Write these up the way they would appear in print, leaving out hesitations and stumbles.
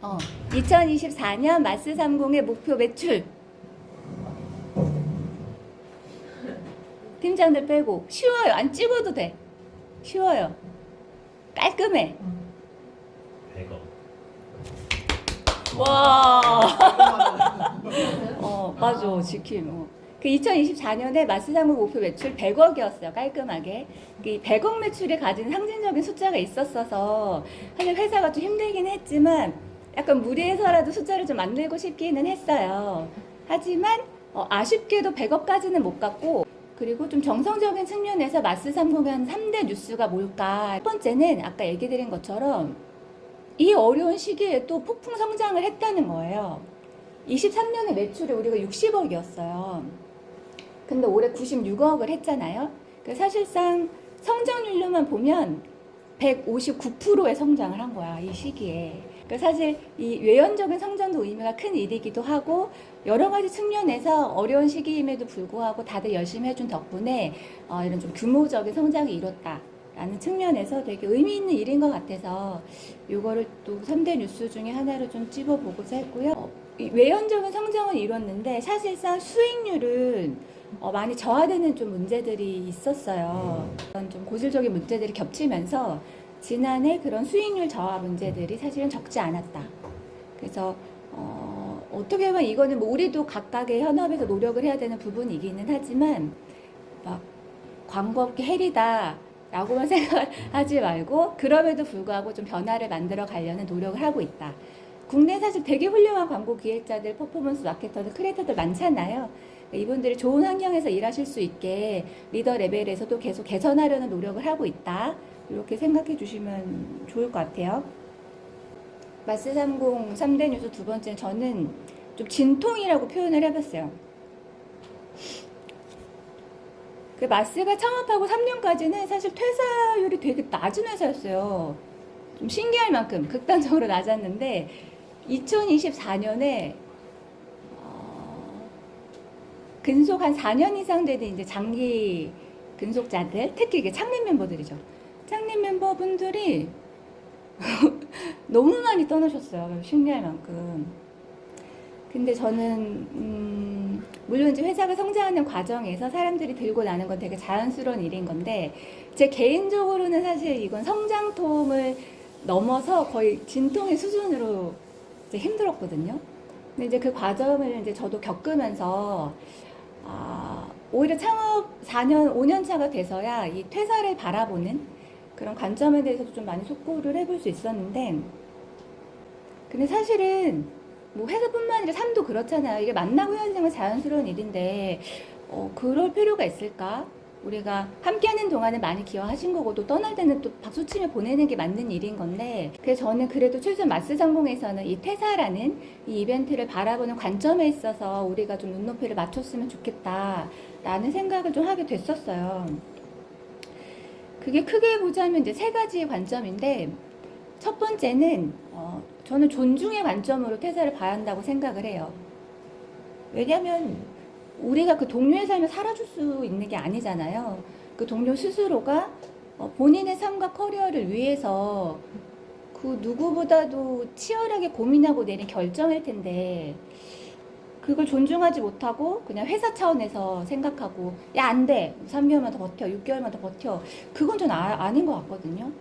2024년 마스30의 목표 매출. 팀장들 빼고. 쉬워요. 안 찍어도 돼. 쉬워요. 깔끔해. 100억. 와. 맞아. 지킴. 그 2024년에 마스30 목표 매출 100억이었어요. 깔끔하게. 이 100억 매출이 가진 상징적인 숫자가 있었어서 사실 회사가 좀 힘들긴 했지만 약간 무리해서라도 숫자를 좀 만들고 싶기는 했어요. 하지만 아쉽게도 100억까지는 못 갔고, 그리고 좀 정성적인 측면에서 마스30의 한 3대 뉴스가 뭘까. 첫 번째는 아까 얘기 드린 것처럼 이 어려운 시기에 또 폭풍 성장을 했다는 거예요. 23년에 매출이 우리가 60억이었어요. 근데 올해 96억을 했잖아요. 사실상 성장률로만 보면 159%의 성장을 한 거야, 이 시기에. 사실 이 외연적인 성장도 의미가 큰 일이기도 하고, 여러 가지 측면에서 어려운 시기임에도 불구하고 다들 열심히 해준 덕분에 이런 좀 규모적인 성장이 이뤘다라는 측면에서 되게 의미 있는 일인 것 같아서 이거를 또 3대 뉴스 중에 하나로 좀 찝어보고자 했고요. 외연적인 성장은 이뤘는데 사실상 수익률은 많이 저하되는 좀 문제들이 있었어요. 그런 좀 고질적인 문제들이 겹치면서 지난해 그런 수익률 저하 문제들이 사실은 적지 않았다. 그래서 어떻게 보면 이거는 뭐 우리도 각각의 현업에서 노력을 해야 되는 부분이기는 하지만 막 광고 업계 헬이다 라고만 생각하지 말고 그럼에도 불구하고 좀 변화를 만들어 가려는 노력을 하고 있다. 국내 사실 되게 훌륭한 광고 기획자들, 퍼포먼스 마케터들, 크리에이터들 많잖아요. 이분들이 좋은 환경에서 일하실 수 있게 리더 레벨에서도 계속 개선하려는 노력을 하고 있다. 이렇게 생각해 주시면 좋을 것 같아요. 마스30 3대 뉴스 두 번째는 저는 좀 진통이라고 표현을 해봤어요. 그 마스가 창업하고 3년까지는 사실 퇴사율이 되게 낮은 회사였어요. 좀 신기할 만큼 극단적으로 낮았는데 2024년에 근속 한 4년 이상 되는 이제 장기 근속자들, 특히 이게 창립 멤버들이죠. 창립 멤버분들이 너무 많이 떠나셨어요. 신기할 만큼. 근데 저는 물론 이제 회사가 성장하는 과정에서 사람들이 들고 나는 건 되게 자연스러운 일인 건데 제 개인적으로는 사실 이건 성장통을 넘어서 거의 진통의 수준으로 이제 힘들었거든요. 근데 이제 그 과정을 이제 저도 겪으면서 오히려 창업 4년, 5년 차가 돼서야 이 퇴사를 바라보는 그런 관점에 대해서도 좀 많이 속고를 해볼 수 있었는데, 근데 사실은 뭐 회사뿐만 아니라 삶도 그렇잖아요. 이게 만나고 헤어지는 건 자연스러운 일인데 그럴 필요가 있을까? 우리가 함께하는 동안은 많이 기여하신 거고 또 떠날 때는 또 박수치며 보내는 게 맞는 일인 건데, 그래서 저는 그래도 최소한 마스30에서는 이 퇴사라는 이 이벤트를 바라보는 관점에 있어서 우리가 좀 눈높이를 맞췄으면 좋겠다라는 생각을 좀 하게 됐었어요. 그게 크게 보자면 이제 세 가지의 관점인데, 첫 번째는 저는 존중의 관점으로 퇴사를 봐야 한다고 생각을 해요. 왜냐하면 우리가 그 동료의 삶을 살아줄 수 있는 게 아니잖아요. 그 동료 스스로가 본인의 삶과 커리어를 위해서 그 누구보다도 치열하게 고민하고 내린 결정일 텐데 그걸 존중하지 못하고 그냥 회사 차원에서 생각하고 야, 안 돼. 3개월만 더 버텨. 6개월만 더 버텨. 그건 전 아닌 것 같거든요.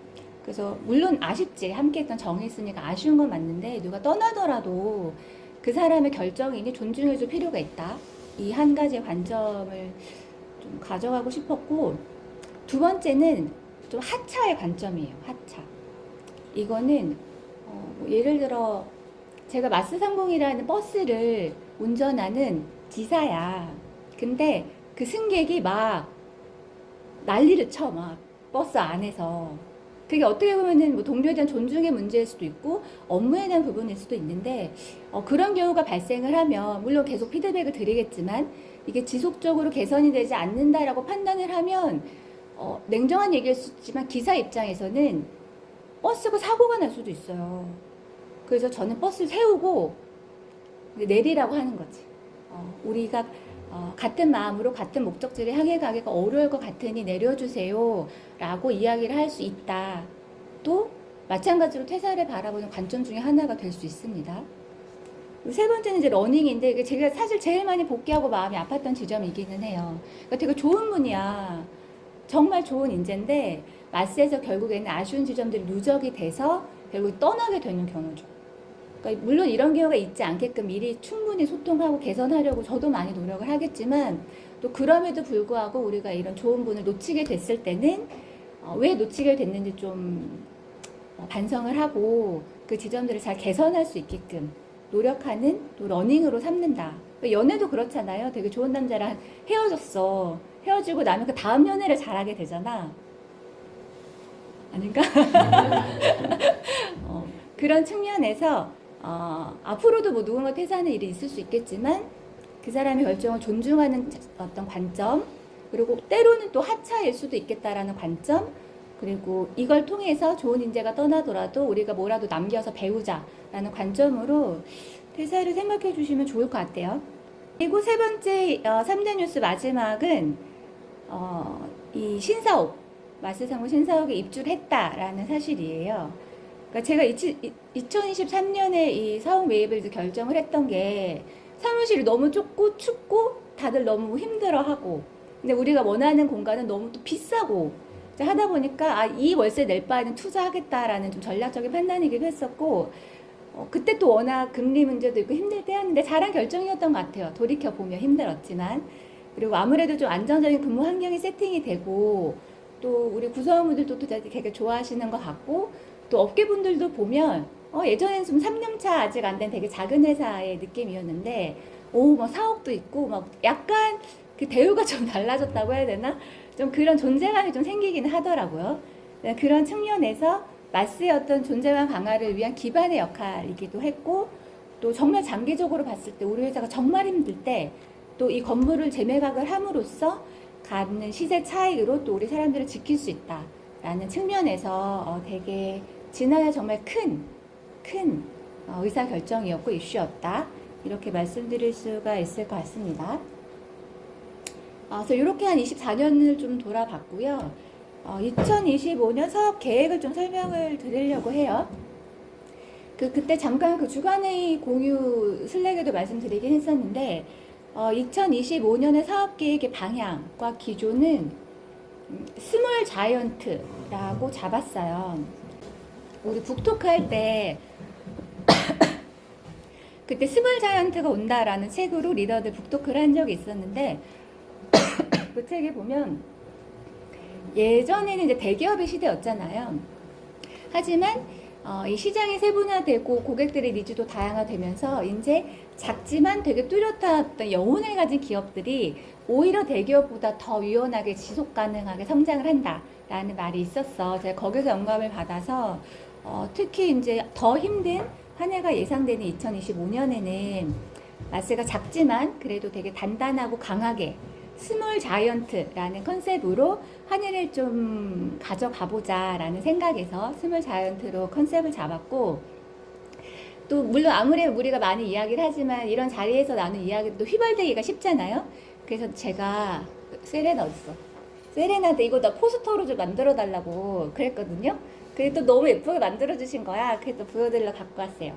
그래서 물론 아쉽지. 함께 했던 정이 있으니까 아쉬운 건 맞는데 누가 떠나더라도 그 사람의 결정이니 존중해줄 필요가 있다. 이 한 가지의 관점을 좀 가져가고 싶었고, 두 번째는 좀 하차의 관점이에요. 하차. 이거는 뭐 예를 들어 제가 마스30이라는 버스를 운전하는 기사야. 근데 그 승객이 막 난리를 쳐, 막 버스 안에서. 그게 어떻게 보면은 뭐 동료에 대한 존중의 문제일 수도 있고 업무에 대한 부분일 수도 있는데 그런 경우가 발생을 하면 물론 계속 피드백을 드리겠지만 이게 지속적으로 개선이 되지 않는다라고 판단을 하면 냉정한 얘기일 수 있지만 기사 입장에서는 버스가 사고가 날 수도 있어요. 그래서 저는 버스를 세우고 내리라고 하는 거지. 우리가 같은 마음으로 같은 목적지를 향해 가기가 어려울 것 같으니 내려주세요 라고 이야기를 할 수 있다. 또 마찬가지로 퇴사를 바라보는 관점 중에 하나가 될 수 있습니다. 세 번째는 이제 러닝인데, 이게 제가 사실 제일 많이 복귀하고 마음이 아팠던 지점이기는 해요. 그러니까 되게 좋은 분이야. 정말 좋은 인재인데 마스에서 결국에는 아쉬운 지점들이 누적이 돼서 결국 떠나게 되는 경우죠. 그러니까 물론 이런 경우가 있지 않게끔 미리 충분히 소통하고 개선하려고 저도 많이 노력을 하겠지만, 또 그럼에도 불구하고 우리가 이런 좋은 분을 놓치게 됐을 때는 왜 놓치게 됐는지 좀 반성을 하고 그 지점들을 잘 개선할 수 있게끔 노력하는 또 러닝으로 삼는다. 연애도 그렇잖아요. 되게 좋은 남자랑 헤어졌어. 헤어지고 나면 그 다음 연애를 잘하게 되잖아. 아닌가? 그런 측면에서 앞으로도 뭐 누군가 퇴사하는 일이 있을 수 있겠지만 그 사람의 결정을 존중하는 어떤 관점, 그리고 때로는 또 하차일 수도 있겠다라는 관점, 그리고 이걸 통해서 좋은 인재가 떠나더라도 우리가 뭐라도 남겨서 배우자라는 관점으로 퇴사를 생각해 주시면 좋을 것 같아요. 그리고 세 번째 3대 뉴스 마지막은 이 신사옥, 마스상무 신사옥에 입주를 했다라는 사실이에요. 그러니까 제가 2023년에 이 사옥 매입을 결정을 했던 게 사무실이 너무 좁고 춥고 다들 너무 힘들어하고, 근데 우리가 원하는 공간은 너무 또 비싸고 하다 보니까 이 월세 낼 바에는 투자하겠다라는 좀 전략적인 판단이기도 했었고, 그때 또 워낙 금리 문제도 있고 힘들 때였는데 잘한 결정이었던 것 같아요. 돌이켜보면 힘들었지만. 그리고 아무래도 좀 안정적인 근무 환경이 세팅이 되고, 또 우리 구성원분들도 또 되게 좋아하시는 것 같고, 또 업계분들도 보면 예전에는 좀 3년차 아직 안 된 되게 작은 회사의 느낌이었는데, 뭐 사옥도 있고 막 약간 그 대우가 좀 달라졌다고 해야 되나? 좀 그런 존재감이 좀 생기긴 하더라고요. 그런 측면에서 마스의 어떤 존재감 강화를 위한 기반의 역할이기도 했고, 또 정말 장기적으로 봤을 때 우리 회사가 정말 힘들 때 또 이 건물을 재매각을 함으로써 갖는 시세 차익으로 또 우리 사람들을 지킬 수 있다라는 측면에서 되게 지나야 정말 큰 의사 결정이었고 이슈였다, 이렇게 말씀드릴 수가 있을 것 같습니다. 그래서 이렇게 한 24년을 좀 돌아봤고요. 2025년 사업 계획을 좀 설명을 드리려고 해요. 그때 잠깐 그 주간회의 공유 슬랙에도 말씀드리긴 했었는데, 2025년의 사업 계획의 방향과 기조는 스몰 자이언트라고 잡았어요. 우리 북토크 할 때 그때 스몰 자이언트가 온다라는 책으로 리더들 북토크를 한 적이 있었는데, 그 책에 보면 예전에는 이제 대기업의 시대였잖아요. 하지만 이 시장이 세분화되고 고객들의 니즈도 다양화되면서 이제 작지만 되게 뚜렷한 어떤 영혼을 가진 기업들이 오히려 대기업보다 더 유연하게 지속 가능하게 성장을 한다라는 말이 있었어. 제가 거기서 영감을 받아서 특히 이제 더 힘든 한 해가 예상되는 2025년에는 마스가 작지만 그래도 되게 단단하고 강하게 스몰 자이언트라는 컨셉으로 한 해를 좀 가져가보자 라는 생각에서 스몰 자이언트로 컨셉을 잡았고, 또 물론 아무리 우리가 많이 이야기를 하지만 이런 자리에서 나눈 이야기도 휘발되기가 쉽잖아요. 그래서 제가 세레나 어딨어? 세레나한테 이거 나 포스터로 좀 만들어 달라고 그랬거든요. 그게 또 너무 예쁘게 만들어 주신 거야. 그래서 보여드리려 갖고 왔어요.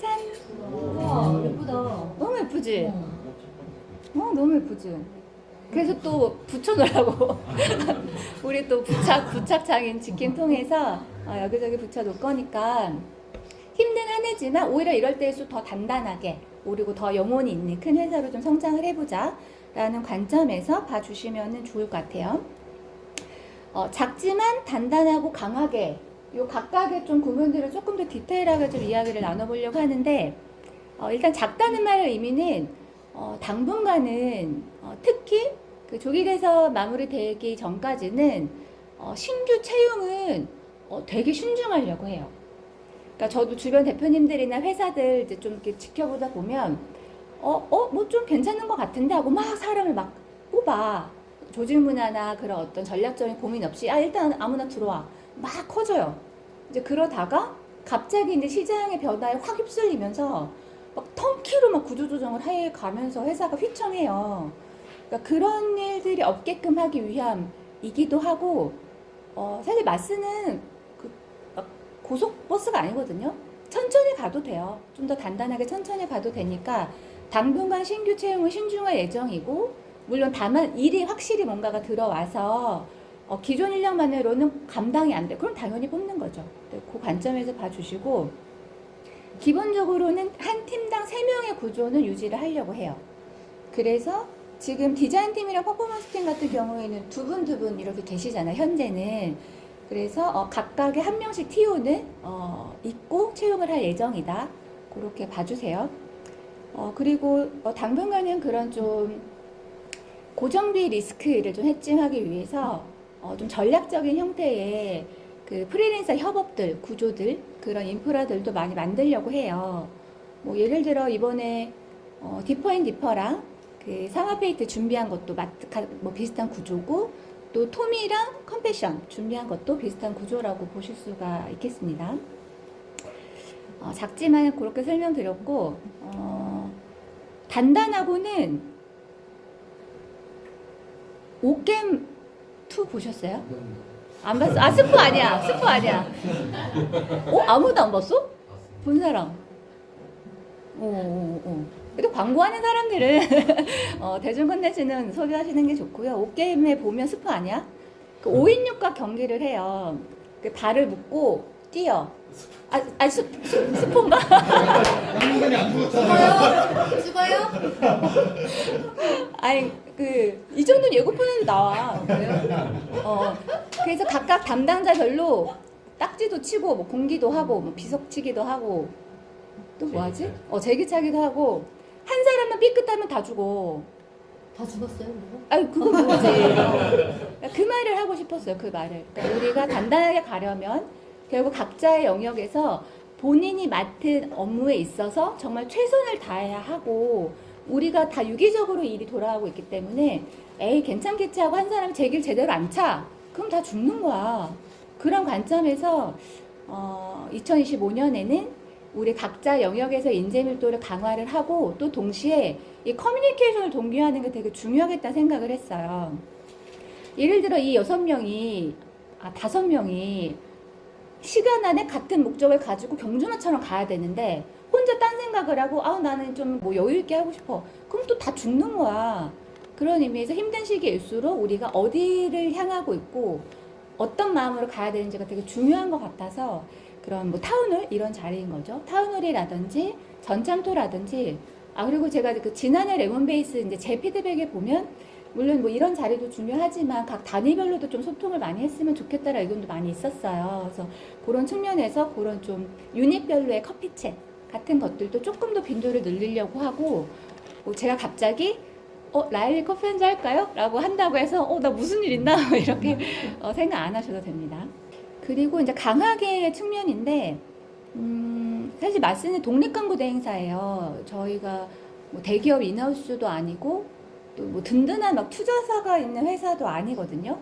짠! 와, 예쁘다. 너무 예쁘지? 너무 예쁘지? 그래서 또 붙여놓으라고. 우리 또 부착장인 지킴 통해서 여기저기 붙여놓을 거니까 힘든 한 해지만 오히려 이럴 때일수록 더 단단하게, 그리고 더 영혼이 있는 큰 회사로 좀 성장을 해보자 라는 관점에서 봐주시면 좋을 것 같아요. 작지만 단단하고 강하게, 요 각각의 좀 구분들을 조금 더 디테일하게 좀 이야기를 나눠보려고 하는데, 일단 작다는 말의 의미는 당분간은 특히 그 조기개선 마무리되기 전까지는 신규 채용은 되게 신중하려고 해요. 그러니까 저도 주변 대표님들이나 회사들 이제 좀 이렇게 지켜보다 보면 뭐 좀 괜찮은 것 같은데 하고 막 사람을 막 뽑아. 조직 문화나 그런 어떤 전략적인 고민 없이 일단 아무나 들어와. 막 커져요. 이제 그러다가 갑자기 이제 시장의 변화에 확 휩쓸리면서 막 턴키로 막 구조조정을 해 가면서 회사가 휘청해요. 그러니까 그런 일들이 없게끔 하기 위함이기도 하고, 사실 마스는 고속버스가 아니거든요. 천천히 가도 돼요. 좀 더 단단하게 천천히 가도 되니까 당분간 신규 채용은 신중할 예정이고, 물론 다만 일이 확실히 뭔가가 들어와서 기존 인력만으로는 감당이 안 돼. 그럼 당연히 뽑는 거죠. 그 관점에서 봐주시고, 기본적으로는 한 팀당 3명의 구조는 유지를 하려고 해요. 그래서 지금 디자인팀이랑 퍼포먼스팀 같은 경우에는 두 분 이렇게 계시잖아요, 현재는. 그래서 각각의 한 명씩 TO는 있고 채용을 할 예정이다. 그렇게 봐주세요. 그리고 당분간은 그런 좀 고정비 리스크를 좀 해증하기 위해서 좀 전략적인 형태의 그 프리랜서 협업들, 구조들, 그런 인프라들도 많이 만들려고 해요. 뭐 예를 들어 이번에 디퍼앤디퍼랑 그 상하페이트 준비한 것도 뭐 비슷한 구조고, 또 토미랑 컴패션 준비한 것도 비슷한 구조라고 보실 수가 있겠습니다. 작지만 그렇게 설명드렸고, 단단하고는 오겜2 보셨어요? 안 봤어? 아, 스포 아니야. 스포 아니야. 아무도 안 봤어? 본 사람. 그래도 광고하는 사람들은 대중 콘텐츠는 소비하시는 게 좋고요. 옷게임에 보면 스포 아니야? 그 5인육과 경기를 해요. 그 발을 묶고 뛰어. 스포인가? 죽어요? 아니, 이 정도는 예고편에도 나와. 그래서 각각 담당자별로 딱지도 치고, 뭐 공기도 하고, 뭐 비석치기도 하고, 또 뭐 하지? 제기차기도 하고, 한 사람만 삐끗하면 다 죽어. 다 죽었어요, 그리고? 아니, 그건 뭐지? 그 말을 하고 싶었어요, 그 말을. 그러니까 우리가 단단하게 가려면 결국 각자의 영역에서 본인이 맡은 업무에 있어서 정말 최선을 다해야 하고, 우리가 다 유기적으로 일이 돌아가고 있기 때문에 에이 괜찮겠지 하고 한 사람이 제 길 제대로 안 차? 그럼 다 죽는 거야. 그런 관점에서 2025년에는 우리 각자 영역에서 인재 밀도를 강화를 하고, 또 동시에 이 커뮤니케이션을 동기화하는 게 되게 중요하겠다 생각을 했어요. 예를 들어 이 5명이 시간 안에 같은 목적을 가지고 경주마처럼 가야 되는데 혼자 딴 생각을 하고 나는 좀 뭐 여유 있게 하고 싶어. 그럼 또 다 죽는 거야. 그런 의미에서 힘든 시기일수록 우리가 어디를 향하고 있고 어떤 마음으로 가야 되는지가 되게 중요한 것 같아서, 그런 뭐 타운홀 이런 자리인 거죠. 타운홀이라든지 전참토라든지, 그리고 제가 그 지난해 레몬베이스 이제 제 피드백에 보면, 물론 뭐 이런 자리도 중요하지만 각 단위별로도 좀 소통을 많이 했으면 좋겠다라는 의견도 많이 있었어요. 그래서 그런 측면에서 그런 좀 유닛별로의 커피챗 같은 것들도 조금 더 빈도를 늘리려고 하고, 제가 갑자기 라일리 커피 한잔 할까요? 라고 한다고 해서 나 무슨 일 있나? 이렇게 생각 안 하셔도 됩니다. 그리고 이제 강하게 측면인데, 사실 마스는 독립광고 대행사예요. 저희가 뭐 대기업 인하우스도 아니고 또 뭐 든든한 막 투자사가 있는 회사도 아니거든요.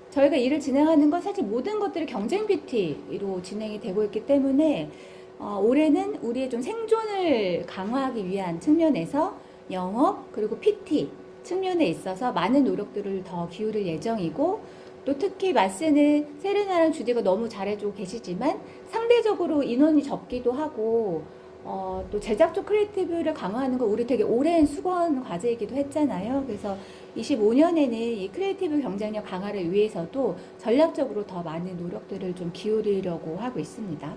저희가 일을 진행하는 건 사실 모든 것들이 경쟁 PT로 진행이 되고 있기 때문에 올해는 우리의 좀 생존을 강화하기 위한 측면에서 영업 그리고 PT 측면에 있어서 많은 노력들을 더 기울일 예정이고, 또 특히 마스는 세레나랑 주디가 너무 잘해주고 계시지만 상대적으로 인원이 적기도 하고, 또 제작 쪽 크리에이티브를 강화하는 거 우리 되게 오랜 수건 과제이기도 했잖아요. 그래서 25년에는 이 크리에이티브 경쟁력 강화를 위해서도 전략적으로 더 많은 노력들을 좀 기울이려고 하고 있습니다.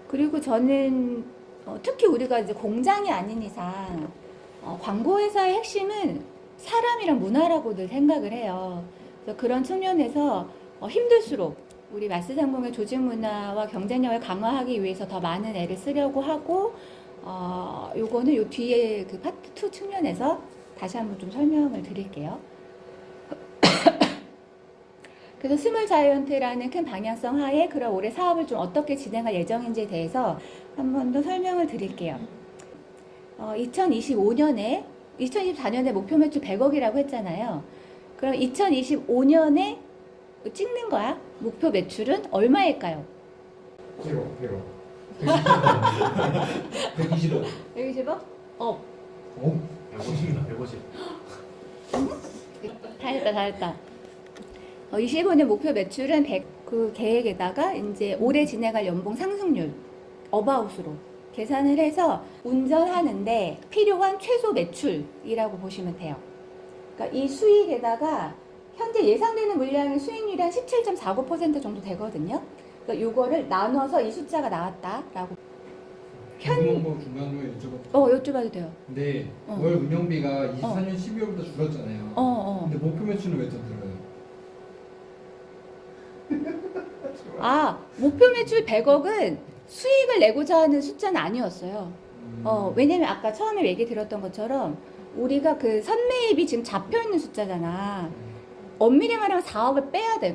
그리고 저는 특히 우리가 이제 공장이 아닌 이상 광고회사의 핵심은 사람이랑 문화라고 늘 생각을 해요. 그래서 그런 측면에서 힘들수록 우리 마스상공의 조직 문화와 경쟁력을 강화하기 위해서 더 많은 애를 쓰려고 하고, 요거는 요 뒤에 그 파트 2 측면에서 다시 한번 좀 설명을 드릴게요. 그래서 스몰 자이언트라는 큰 방향성 하에 그런 올해 사업을 좀 어떻게 진행할 예정인지에 대해서 한 번 더 설명을 드릴게요. 2024년에 목표 매출 100억이라고 했잖아요. 그럼 2025년에 찍는 거야. 목표 매출은 얼마일까요? 100억. 120억. 120억? 150. 잘했다. 25년 목표 매출은 100억, 그 계획에다가 이제 올해 진행할 연봉 상승률 어바웃으로 계산을 해서 운전하는데 필요한 최소 매출이라고 보시면 돼요. 그러니까 이 수익에다가 현재 예상되는 물량의 수익률이 한 17.49% 정도 되거든요. 그러니까 이거를 나눠서 이 숫자가 나왔다라고. 궁금한 거 중간으로 여쭤봐도 여쭤봐도 돼요. 근데 어. 월 운영비가 24년 12월부터 줄었잖아요. 근데 목표 매출은 왜 더 늘어요? 목표 매출 100억은 수익을 내고자 하는 숫자는 아니었어요. 왜냐면 아까 처음에 얘기 드렸던 것처럼 우리가 그 선매입이 지금 잡혀 있는 숫자잖아. 엄밀히 말하면 4억을 빼야 돼.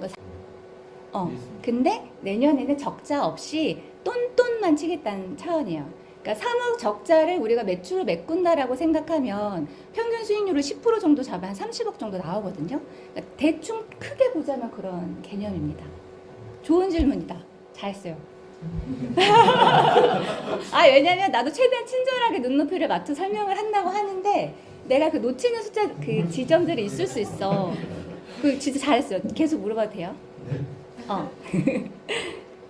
근데 내년에는 적자 없이 똔똔만 치겠다는 차원이에요. 그러니까 3억 적자를 우리가 매출로 메꾼다라고 생각하면 평균 수익률을 10% 정도 잡아 한 30억 정도 나오거든요. 그러니까 대충 크게 보자면 그런 개념입니다. 좋은 질문이다. 잘했어요. 왜냐면 나도 최대한 친절하게 눈높이를 맞춰 설명을 한다고 하는데 내가 그 놓치는 숫자 그 지점들이 있을 수 있어. 그 진짜 잘했어요. 계속 물어봐도 돼요?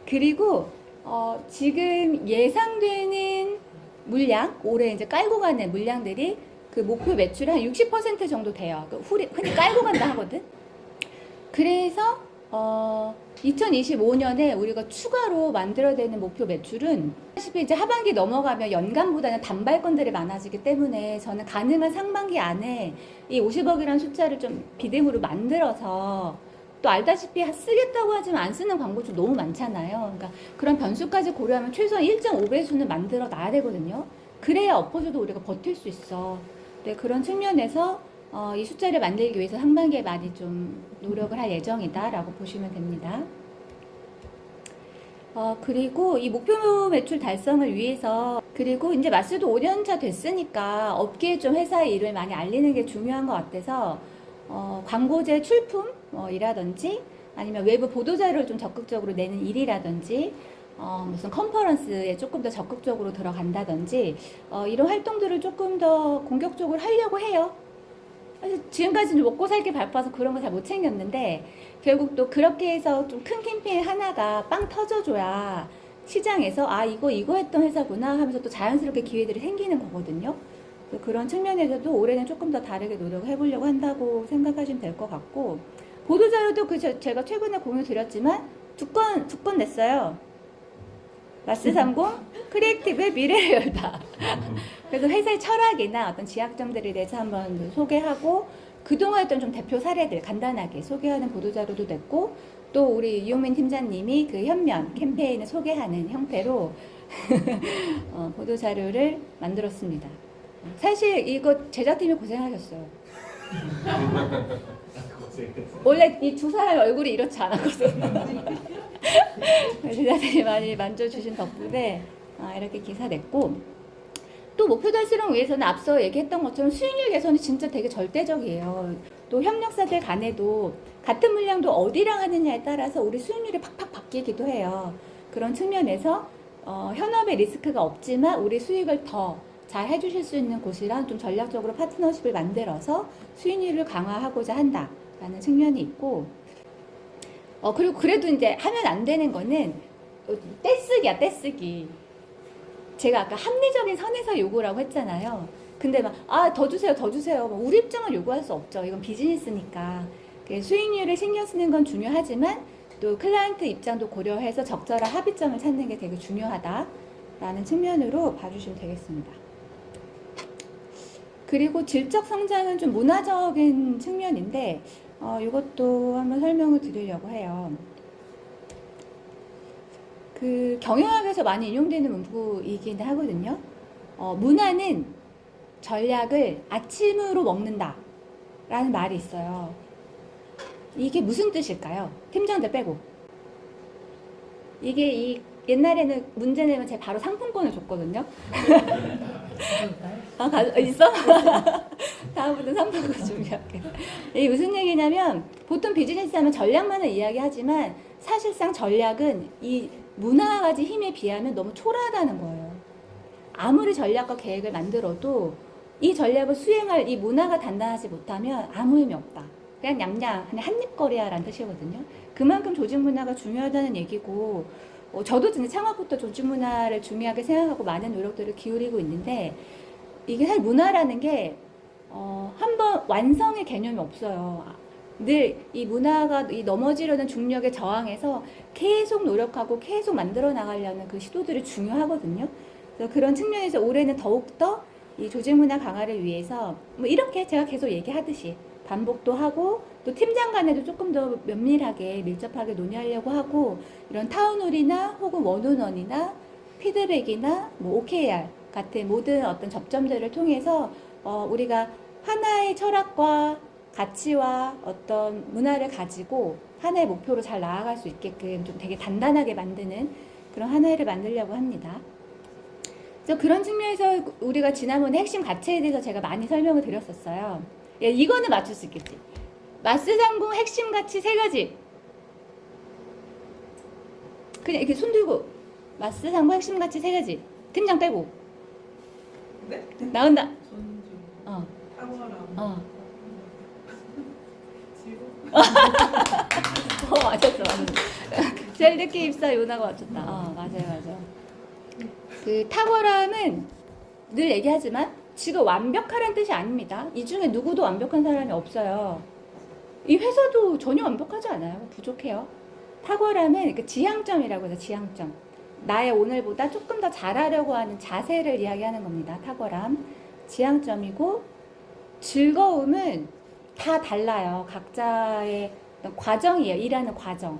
그리고 지금 예상되는 물량, 올해 이제 깔고 가는 물량들이 그 목표 매출의 한 60% 정도 돼요. 흔히 깔고 간다 하거든. 그래서 2025년에 우리가 추가로 만들어내는 목표 매출은 사실 이제 하반기 넘어가면 연간보다는 단발권들이 많아지기 때문에 저는 가능한 상반기 안에 이 50억이라는 숫자를 좀 비대무로 만들어서 또 알다시피 쓰겠다고 하지만 안 쓰는 광고주 너무 많잖아요. 그러니까 그런 변수까지 고려하면 최소한 1.5배수는 만들어 놔야 되거든요. 그래야 엎어져도 우리가 버틸 수 있어. 네, 그런 측면에서 이 숫자를 만들기 위해서 상반기에 많이 좀 노력을 할 예정이다라고 보시면 됩니다. 그리고 이 목표 매출 달성을 위해서 그리고 이제 마스도 5년차 됐으니까 업계에 좀 회사의 일을 많이 알리는 게 중요한 것 같아서 광고제 출품이라든지 아니면 외부 보도자료를 좀 적극적으로 내는 일이라든지 무슨 컨퍼런스에 조금 더 적극적으로 들어간다든지 이런 활동들을 조금 더 공격적으로 하려고 해요. 사실 지금까지는 먹고 살기 바빠서 그런 거 잘 못 챙겼는데 결국 또 그렇게 해서 좀 큰 캠페인 하나가 빵 터져줘야 시장에서 이거 했던 회사구나 하면서 또 자연스럽게 기회들이 생기는 거거든요. 그런 측면에서도 올해는 조금 더 다르게 노력을 해보려고 한다고 생각하시면 될 것 같고 보도자료도 제가 최근에 공유 드렸지만 두 건 냈어요. 마스30 크리에이티브의 미래를 열다. 그래서 회사의 철학이나 어떤 지향점들에 대해서 한번 소개하고 그동안 했던 좀 대표 사례들 간단하게 소개하는 보도자료도 냈고 또 우리 이용민 팀장님이 그 현면 캠페인을 소개하는 형태로 보도자료를 만들었습니다. 사실 이거 제작팀이 고생하셨어요. 원래 이 두 사람의 얼굴이 이렇지 않았거든요. 제작팀이 많이 만져주신 덕분에 이렇게 기사 냈고 또 목표 달성을 위해서는 앞서 얘기했던 것처럼 수익률 개선이 진짜 되게 절대적이에요. 또 협력사들 간에도 같은 물량도 어디랑 하느냐에 따라서 우리 수익률이 팍팍 바뀌기도 해요. 그런 측면에서 현업의 리스크가 없지만 우리 수익을 더 잘 해주실 수 있는 곳이랑 좀 전략적으로 파트너십을 만들어서 수익률을 강화하고자 한다라는 측면이 있고 그리고 그래도 이제 하면 안 되는 거는 떼쓰기야, 떼쓰기. 제가 아까 합리적인 선에서 요구라고 했잖아요. 근데 더 주세요, 더 주세요. 우리 입장을 요구할 수 없죠. 이건 비즈니스니까. 수익률을 신경 쓰는 건 중요하지만 또 클라이언트 입장도 고려해서 적절한 합의점을 찾는 게 되게 중요하다라는 측면으로 봐주시면 되겠습니다. 그리고 질적 성장은 좀 문화적인 측면인데 이것도 한번 설명을 드리려고 해요. 그 경영학에서 많이 인용되는 문구이긴 하거든요. 문화는 전략을 아침으로 먹는다 라는 말이 있어요. 이게 무슨 뜻일까요? 팀장들 빼고. 이게 옛날에는 문제 내면 제가 바로 상품권을 줬거든요. 있어? 다음부터 상품권 준비할게요. 이게 무슨 얘기냐면 보통 비즈니스 하면 전략만을 이야기하지만 사실상 전략은 이 문화와 가지 힘에 비하면 너무 초라하다는 거예요. 아무리 전략과 계획을 만들어도 이 전략을 수행할 이 문화가 단단하지 못하면 아무 의미 없다. 그냥 냠냠, 그냥 한입거리야라는 뜻이거든요. 그만큼 조직 문화가 중요하다는 얘기고, 저도 진짜 창업부터 조직 문화를 중요하게 생각하고 많은 노력들을 기울이고 있는데, 이게 사실 문화라는 게 한번 완성의 개념이 없어요. 늘 이 문화가 이 넘어지려는 중력에 저항해서 계속 노력하고 계속 만들어 나가려는 그 시도들이 중요하거든요. 그래서 그런 측면에서 올해는 더욱더 이 조직 문화 강화를 위해서 뭐 이렇게 제가 계속 얘기하듯이 반복도 하고 또 팀장 간에도 조금 더 면밀하게 밀접하게 논의하려고 하고, 이런 타운홀이나 혹은 원온원이나 피드백이나 뭐 OKR 같은 모든 어떤 접점들을 통해서 우리가 하나의 철학과 가치와 어떤 문화를 가지고 하나의 목표로 잘 나아갈 수 있게끔 좀 되게 단단하게 만드는 그런 하나를 만들려고 합니다. 그래서 그런 측면에서 우리가 지난번에 핵심 가치에 대해서 제가 많이 설명을 드렸었어요. 야, 이거는 맞출 수 있겠지. 마스상공 핵심 가치 3가지. 그냥 이렇게 손 들고 마스상공 핵심 가치 3가지. 팀장 빼고. 네? 나온다. 존중, 어. 탁월함, 즐거움. 맞았어. 제일 늦게 입사 요나가 맞췄다. 맞아요. 그 탁월함은 늘 얘기하지만 지금 완벽하라는 뜻이 아닙니다. 이 중에 누구도 완벽한 사람이 없어요. 이 회사도 전혀 완벽하지 않아요. 부족해요. 탁월함은 그 지향점이라고 해서 지향점. 나의 오늘보다 조금 더 잘하려고 하는 자세를 이야기하는 겁니다. 탁월함. 지향점이고, 즐거움은 다 달라요. 각자의 어떤 과정이에요. 일하는 과정.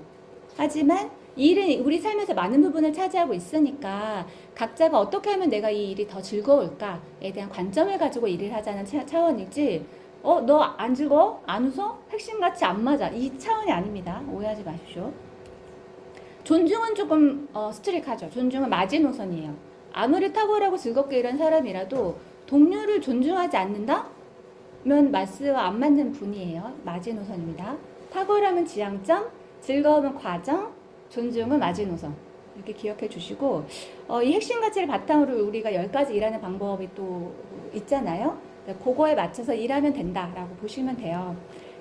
하지만 일은 우리 삶에서 많은 부분을 차지하고 있으니까 각자가 어떻게 하면 내가 이 일이 더 즐거울까에 대한 관점을 가지고 일을 하자는 차원이지, 너 안 즐거워? 안 웃어? 핵심같이 안 맞아. 이 차원이 아닙니다. 오해하지 마십시오. 존중은 조금 스트릭하죠. 존중은 마지노선이에요. 아무리 탁월하고 즐겁게 일한 사람이라도 동료를 존중하지 않는다? 면 마스와 안 맞는 분이에요. 마지노선입니다. 탁월함은 지향점, 즐거움은 과정, 존중은 마지노선. 이렇게 기억해 주시고, 이 핵심 가치를 바탕으로 우리가 10가지 일하는 방법이 또 있잖아요. 그거에 맞춰서 일하면 된다라고 보시면 돼요.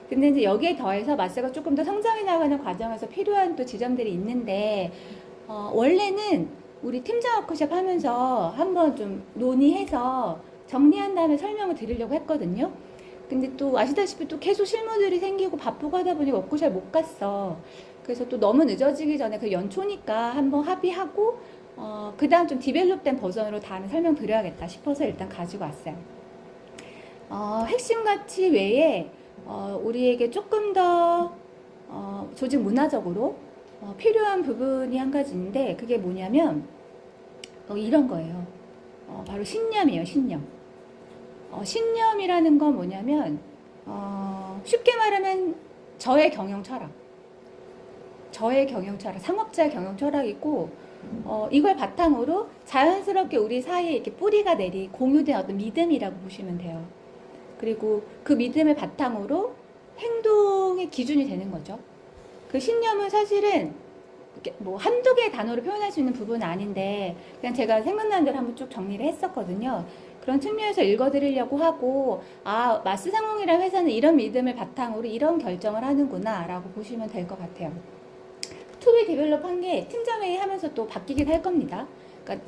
근데 이제 여기에 더해서 마스가 조금 더 성장해 나가는 과정에서 필요한 또 지점들이 있는데, 원래는 우리 팀장 워크숍 하면서 한번 좀 논의해서 정리한 다음에 설명을 드리려고 했거든요. 근데 또 아시다시피 또 계속 실무들이 생기고 바쁘고 하다 보니 워크숍 못 갔어. 그래서 또 너무 늦어지기 전에 그 연초니까 한번 합의하고, 그 다음 좀 디벨롭된 버전으로 다음에 설명드려야겠다 싶어서 일단 가지고 왔어요. 핵심 가치 외에 우리에게 조금 더 조직 문화적으로 필요한 부분이 한 가지인데, 그게 뭐냐면 이런 거예요. 바로 신념이에요. 신념. 신념이라는 건 뭐냐면 쉽게 말하면 저의 경영 철학, 상업자의 경영 철학이고, 이걸 바탕으로 자연스럽게 우리 사이에 이렇게 뿌리가 내린 공유된 어떤 믿음이라고 보시면 돼요. 그리고 그 믿음을 바탕으로 행동의 기준이 되는 거죠. 그 신념은 사실은 뭐 한두 개의 단어로 표현할 수 있는 부분은 아닌데, 그냥 제가 생각나는 대로 한번 쭉 정리를 했었거든요. 그런 측면에서 읽어드리려고 하고, 마스상공이라는 회사는 이런 믿음을 바탕으로 이런 결정을 하는구나 라고 보시면 될 것 같아요. 투비 디벨롭한 게 팀장회의 하면서 또 바뀌긴 할 겁니다. 그러니까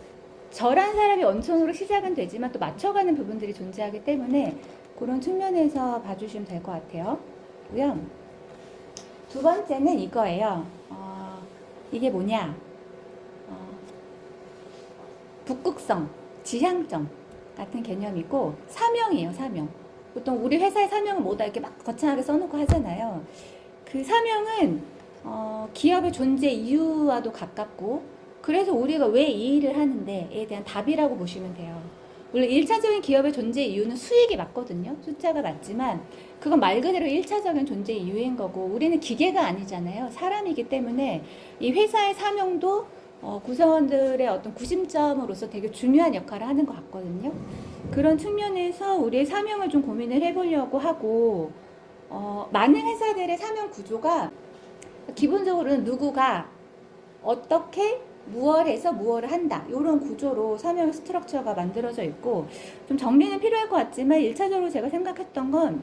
저란 사람이 원천으로 시작은 되지만 또 맞춰가는 부분들이 존재하기 때문에 그런 측면에서 봐주시면 될 것 같아요. 두 번째는 이거예요. 이게 뭐냐? 북극성, 지향점 같은 개념이고, 사명이에요. 사명. 보통 우리 회사의 사명은 뭐다 이렇게 막 거창하게 써놓고 하잖아요. 그 사명은 기업의 존재 이유와도 가깝고, 그래서 우리가 왜 이 일을 하는데에 대한 답이라고 보시면 돼요. 물론 1차적인 기업의 존재 이유는 수익이 맞거든요. 숫자가 맞지만 그건 말 그대로 1차적인 존재 이유인 거고, 우리는 기계가 아니잖아요. 사람이기 때문에 이 회사의 사명도 구성원들의 어떤 구심점으로서 되게 중요한 역할을 하는 것 같거든요. 그런 측면에서 우리의 사명을 좀 고민을 해보려고 하고, 많은 회사들의 사명 구조가 기본적으로는 누구가 어떻게 무엇을 해서 무엇을 한다, 이런 구조로 사명 스트럭처가 만들어져 있고, 좀 정리는 필요할 것 같지만 1차적으로 제가 생각했던 건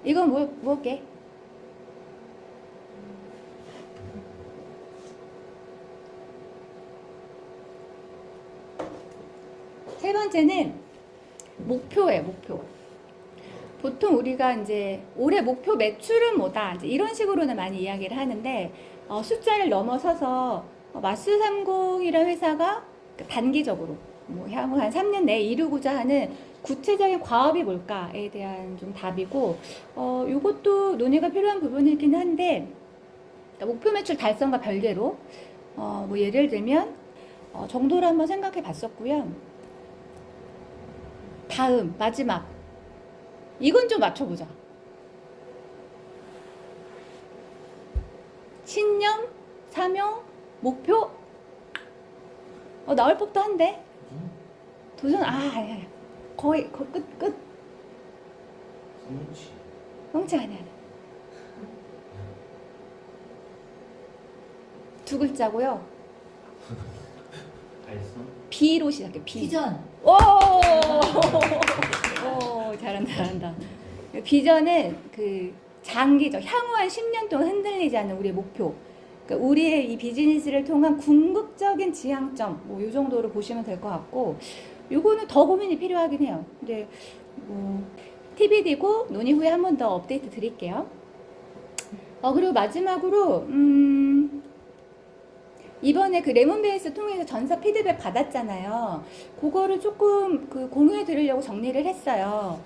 이건 뭘게? 세 번째는 목표예요, 목표. 보통 우리가 이제 올해 목표 매출은 뭐다, 이제 이런 식으로는 많이 이야기를 하는데, 숫자를 넘어서서 마스30이라는 회사가 단기적으로 뭐 향후 한 3년 내에 이루고자 하는 구체적인 과업이 뭘까에 대한 좀 답이고, 이것도 논의가 필요한 부분이긴 한데, 그러니까 목표 매출 달성과 별개로, 뭐 예를 들면, 정도를 한번 생각해 봤었고요. 다음, 마지막. 이건 좀 맞춰보자. 신념, 사명, 목표. 나올 법도 한데. 도전, 아니야. 거의 끝. 성취. 성취 아니야. 두 글자고요. 달성. B로 시작해. B. 비전. 오! 오, 잘한다. 비전은 그 장기적, 향후 한 10년 동안 흔들리지 않는 우리의 목표. 그러니까 우리의 이 비즈니스를 통한 궁극적인 지향점, 뭐 이 정도로 보시면 될 것 같고, 요거는 더 고민이 필요하긴 해요. 근데 뭐 TBD고 논의 후에 한 번 더 업데이트 드릴게요. 그리고 마지막으로 이번에 그 레몬베이스 통해서 전사 피드백 받았잖아요. 그거를 조금 그 공유해 드리려고 정리를 했어요.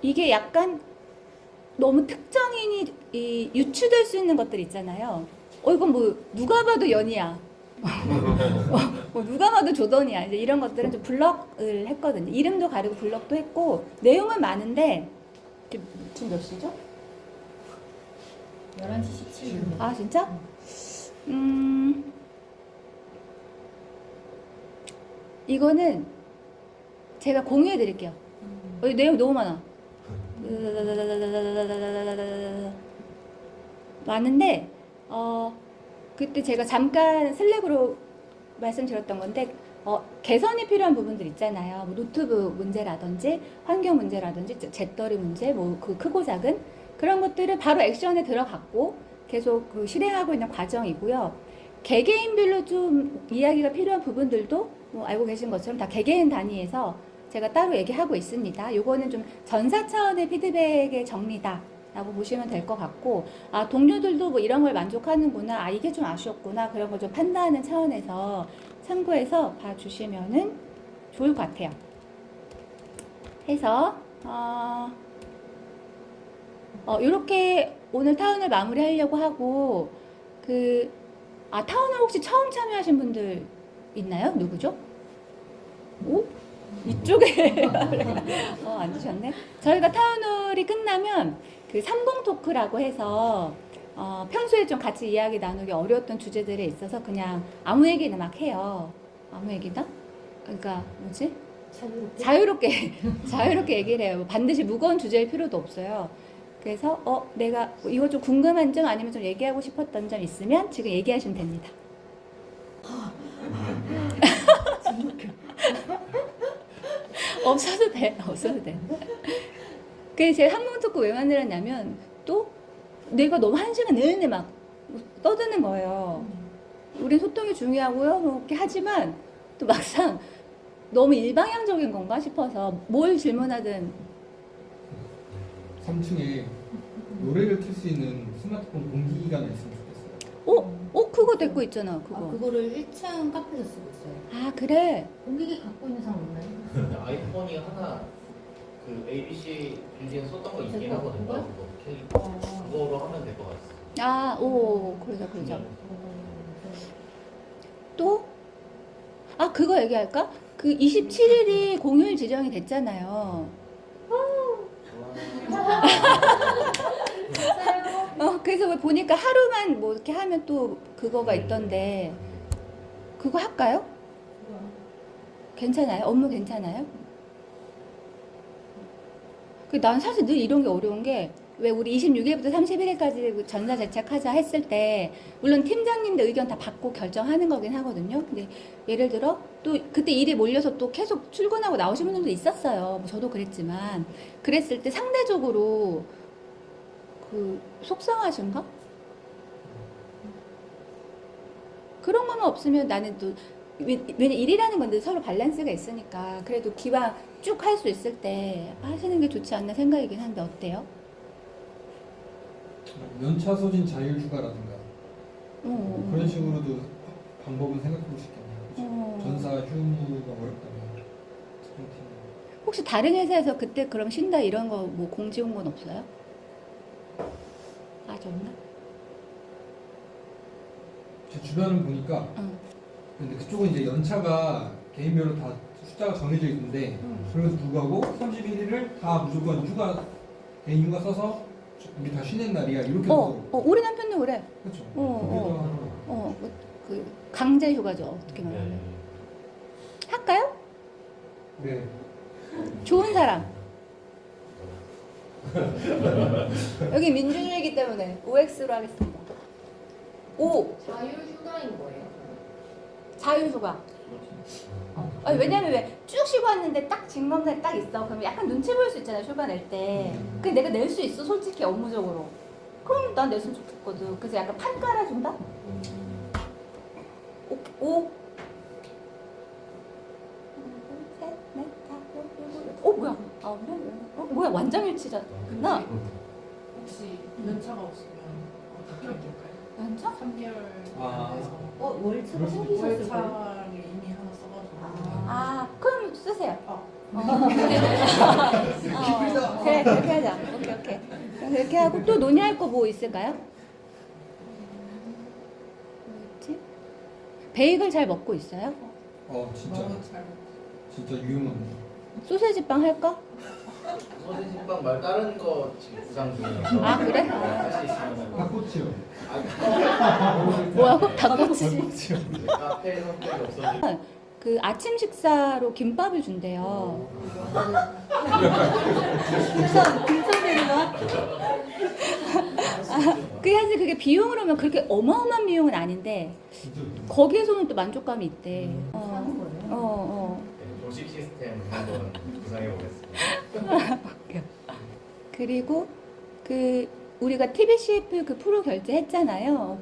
이게 약간 너무 특정인이 유추될 수 있는 것들 있잖아요. 이건 뭐 누가 봐도 연이야. 뭐 누가 봐도 조던이야. 이제 이런 것들은 좀 블럭을 했거든요. 이름도 가리고 블럭도 했고, 내용은 많은데, 지금 몇 시죠? 11시 17분. 아, 진짜? 이거는 제가 공유해 드릴게요. 내용 너무 많아. 많은데, 그때 제가 잠깐 슬랙으로 말씀드렸던 건데, 개선이 필요한 부분들 있잖아요. 뭐 노트북 문제라든지, 환경 문제라든지, 재떨이 문제, 뭐 그 크고 작은 그런 것들을 바로 액션에 들어갔고, 계속 그 실행하고 있는 과정이고요. 개개인별로 좀 이야기가 필요한 부분들도 뭐 알고 계신 것처럼 다 개개인 단위에서 제가 따로 얘기하고 있습니다. 요거는 좀 전사 차원의 피드백의 정리다 라고 보시면 될 것 같고, 동료들도 뭐 이런 걸 만족하는구나, 이게 좀 아쉬웠구나, 그런 걸 좀 판단하는 차원에서 참고해서 봐주시면은 좋을 것 같아요. 해서 요렇게 오늘 타운을 마무리하려고 하고, 타운을 혹시 처음 참여하신 분들 있나요? 누구죠? 오? 이쪽에 앉으셨네. 저희가 타운홀이 끝나면 그 30 토크라고 해서 평소에 좀 같이 이야기 나누기 어려웠던 주제들에 있어서 그냥 아무 얘기나 막 해요. 아무 얘기나? 그러니까 뭐지? 자유롭게 얘기를 해요. 반드시 무거운 주제일 필요도 없어요. 그래서 내가 이거 좀 궁금한 점 아니면 좀 얘기하고 싶었던 점 있으면 지금 얘기하시면 됩니다. 없어도 돼. 그래서 제가 한국 토크 왜 만들었냐면, 또 내가 너무 1시간 내내 막 떠드는 거예요. 우린 소통이 중요하고요, 뭐 이렇게 하지만 또 막상 너무 일방향적인 건가 싶어서 뭘 질문하든 3층에 노래를 틀 수 있는 스마트폰 공기기가 있으면 좋겠어요. 그거 데리고 있잖아. 그거를 1층 카페에서 쓰고 있어요. 그래. 공기기 갖고 있는 사람 없나요? 아이폰이 하나 그 ABC 빌딩 썼던 거 있긴 하거든요. 그거로 하면 될 것 같아요. 그러자. 또? 그거 얘기할까? 그 27일이 공휴일 지정이 됐잖아요. 그래서 왜 보니까 하루만 뭐 이렇게 하면 또 그거가 있던데, 그거 할까요? 괜찮아요? 업무 괜찮아요? 난 사실 늘 이런 게 어려운 게, 왜 우리 26일부터 31일까지 전자제책하자 했을 때, 물론 팀장님들 의견 다 받고 결정하는 거긴 하거든요. 근데 예를 들어 또 그때 일이 몰려서 또 계속 출근하고 나오신 분들도 있었어요. 뭐 저도 그랬지만, 그랬을 때 상대적으로 속상하신가? 그런 거만 없으면 나는 또 왜냐 일이라는 건데 서로 밸런스가 있으니까 그래도 기왕 쭉 할 수 있을 때 하시는 게 좋지 않나 생각이긴 한데 어때요? 연차 소진 자율휴가라든가 그런 식으로도 방법은 생각해 볼 수 있겠네요. 그렇죠? 전사 휴무가 어렵다면 혹시 다른 회사에서 그때 그럼 쉰다 이런 거 뭐 공지 온 건 없어요? 아직 없나? 제 주변을 보니까 근데 그쪽은 이제 연차가 개인별로 다 숫자가 정해져 있는데 그럼에도 불구하고 31일을 다 무조건 휴가 개인 휴가 써서 우리 다 쉬는 날이야 이렇게 하더라고요. 우리 남편도 그래. 그렇죠. 그 강제 휴가죠 어떻게 말하면. 할까요? 네. 좋은 사람. 여기 민주주의이기 때문에 OX로 하겠습니다. O 자율휴가인 거예요? 자율휴가. 아니, 왜냐면 왜 쭉 쉬고 왔는데 딱 징검다리 딱 있어. 그러면 약간 눈치 보일 수 있잖아요 휴가 낼 때. 근데 내가 낼 수 있어 솔직히 업무적으로. 그럼 난 냈으면 좋겠거든. 그래서 약간 판 깔아준다. 오. 뭐야? 뭐야? 완장일치잖아. 혹시 연차가 없으면 어떻게 될까요? 연차? 3개월 아. 돼서 월차가 생기셨을 거예요? 월차를 이미 하나 써가지고. 그럼 쓰세요. 기쁘다. 그래, 그렇게 하자. 오케이. 그럼 그렇게 하고 또 논의할 거 뭐 있을까요? 뭐였지? 베이글 잘 먹고 있어요? 진짜 너무 잘 진짜 유용합니다. 소세지빵 할까? 소세지빵 말 다른 거 지금 구상 중이어서. 그래? 할수 있으면. 닭꼬치요. 뭐야, 닭꼬치. 닭꼬치요. 카페 성격이 없어서. 그 아침 식사로 김밥을 준대요. 그래서 김밥이나 그래야지 그게 비용으로면 그렇게 어마어마한 비용은 아닌데 진짜 거기에서는 또 만족감이 있대. 사는 거예요? 네, 조식 시스템 한번 구상해 보겠습니다. 그리고 그 우리가 TBCF 그 프로 결제했잖아요.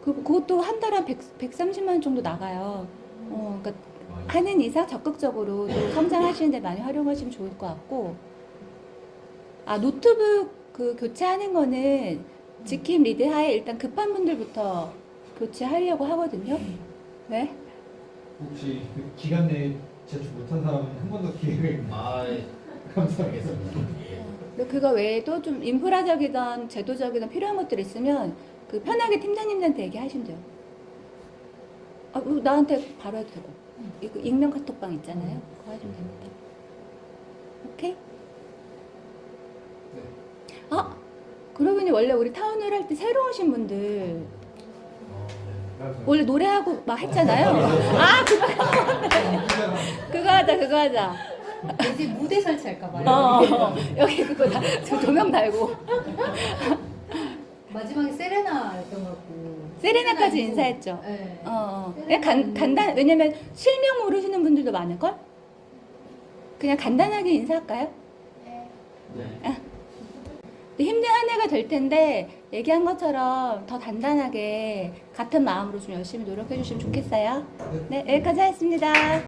그것도 한 달에 한 130만 원 정도 나가요. 그러니까 하는 이상 적극적으로 또 성장하시는데 많이 활용하시면 좋을 것 같고. 노트북 그 교체하는 거는 지킴 리드하에 일단 급한 분들부터 교체하려고 하거든요. 왜? 혹시 그 기간 내에 제출 못한 사람은 한 번 더 기회가 있나요? 예. 감사합니다. 알겠습니다. 예. 근데 그거 외에도 좀 인프라적이든 제도적이든 필요한 것들 있으면 그 편하게 팀장님들한테 얘기하시면 돼요. 나한테 바로 해도 되고. 이거 익명 카톡방 있잖아요. 그거 하시면 됩니다. 오케이? 네. 그러고 보니 원래 우리 타운홀 할 때 새로 오신 분들 맞아요. 원래 노래하고 막 했잖아요. 그거 하자. 이제 무대 설치할까 봐요. 여기 그거 저 조명 달고. 마지막에 세레나였던 것 같고. 세레나까지 인사했죠. 네. 그냥 간단, 왜냐면 실명 모르시는 분들도 많을걸? 그냥 간단하게 인사할까요? 네. 근데 힘든 한 해가 될 텐데, 얘기한 것처럼 더 단단하게 같은 마음으로 좀 열심히 노력해 주시면 좋겠어요. 네, 여기까지 하겠습니다.